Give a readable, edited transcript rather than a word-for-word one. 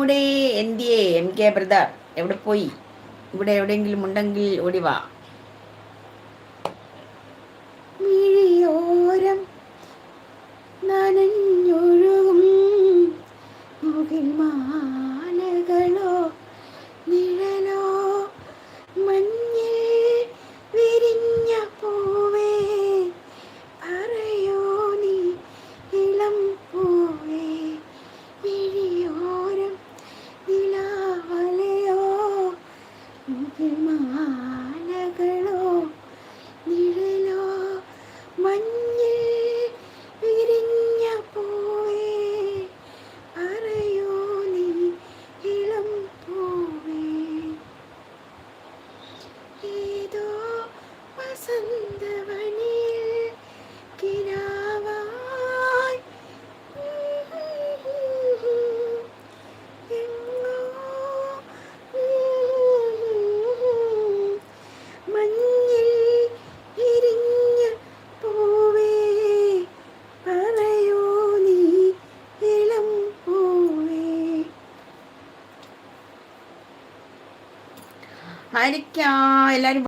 എവിടെ എന്തിയേ MK brother? എവിടെ പോയി? ഇവിടെ എവിടെയെങ്കിലും ഉണ്ടെങ്കിൽ ഓടിവാ. മിഴിയോരം നനഞ്ഞൊഴുകും മുകിൽ മാലകളോ നിഴലോ മഞ്ഞിൽ വിരിഞ്ഞ പൂവേ പറയോ നീ ഇളം പൂവേ മിഴിയോരം നിലാവലയോ മുകിൽ മാലകളോ നിഴലോ മഞ്ഞിൽ വിരിഞ്ഞ പൂവേ പറയോ നീ ഇളം പൂവേ ഏതോ വസന്തവനിൽ കിനാവായി എങ്ങോ മഞ്ഞിൽ വിരിഞ്ഞ പൂവേ പറയോ നീ ഇളം പൂവേ. ആയിരിക്കാം എല്ലാവരും